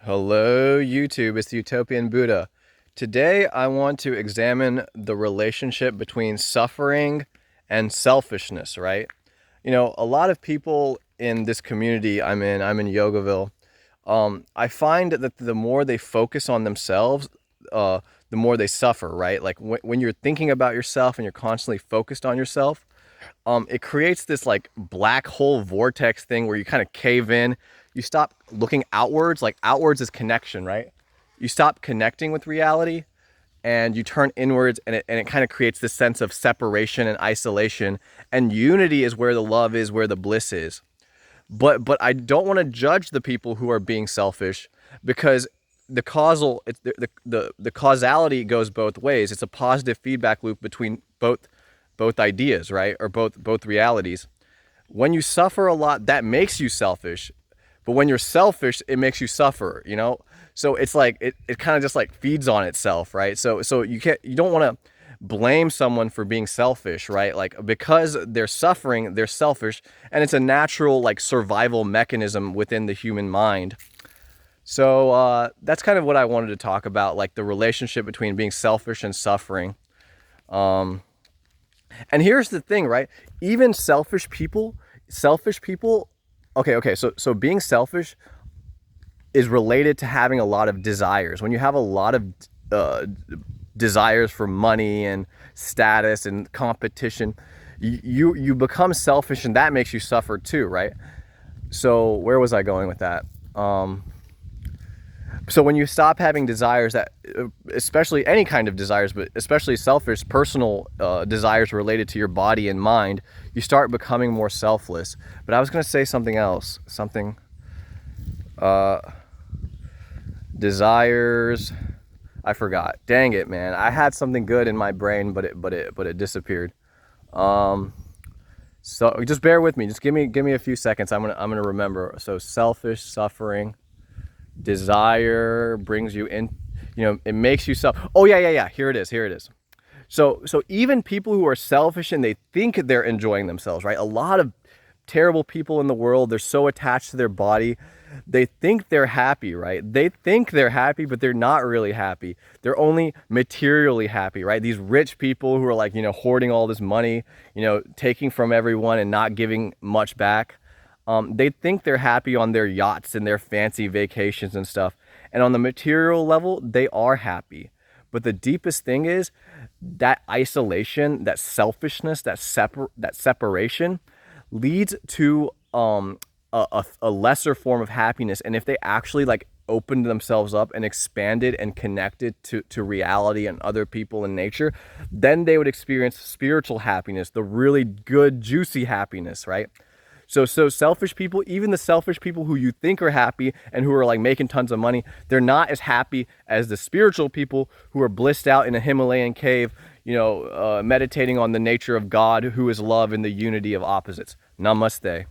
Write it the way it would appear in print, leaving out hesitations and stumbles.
Hello YouTube, it's the Utopian Buddha. Today I want to examine the relationship between suffering and selfishness, right? You know, a lot of people in this community I'm in Yogaville. I find that the more they focus on themselves, the more they suffer, right? Like when you're thinking about yourself and you're constantly focused on yourself, it creates this like black hole vortex thing where you kind of cave in. You stop looking outwards. Like outwards is connection, right? You stop connecting with reality and you turn inwards, and it kind of creates this sense of separation and isolation. And unity is where the love is, where the bliss is. But I don't want to judge the people who are being selfish, because the causality goes both ways. It's a positive feedback loop between both ideas, right? Or both realities. When you suffer a lot, that makes you selfish. But when you're selfish, it makes you suffer, you know? So it's like it kind of just like feeds on itself, right? So you don't want to blame someone for being selfish, right? Like because they're suffering, they're selfish, and it's a natural like survival mechanism within the human mind. So that's kind of what I wanted to talk about, like the relationship between being selfish and suffering. Um, and here's the thing, right? Even selfish people, okay, so being selfish is related to having a lot of desires. When you have a lot of uh, desires for money and status and competition, you become selfish, and that makes you suffer too, right? So where was I going with that? So when you stop having desires that, especially any kind of desires, but especially selfish, personal desires related to your body and mind, you start becoming more selfless. But I was going to say something else. Uh, Desires. I forgot. Dang it, man. I had something good in my brain, but it disappeared. So just bear with me. Just give me a few seconds. I'm gonna remember. So selfish, suffering, desire brings you in, it makes you self. Oh yeah, here it is. So even people who are selfish and they think they're enjoying themselves, right? A lot of terrible people in the world, they're so attached to their body, they think they're happy, right? They think they're happy, but they're not really happy. They're only materially happy, right? These rich people who are like, hoarding all this money, taking from everyone and not giving much back. They think they're happy on their yachts and their fancy vacations and stuff. And on the material level, they are happy. But the deepest thing is that isolation, that selfishness, that separation leads to a lesser form of happiness. And if they actually like opened themselves up and expanded and connected to reality and other people and nature, then they would experience spiritual happiness, the really good, juicy happiness, right? So selfish people, even the selfish people who you think are happy and who are like making tons of money, they're not as happy as the spiritual people who are blissed out in a Himalayan cave, meditating on the nature of God, who is love and the unity of opposites. Namaste.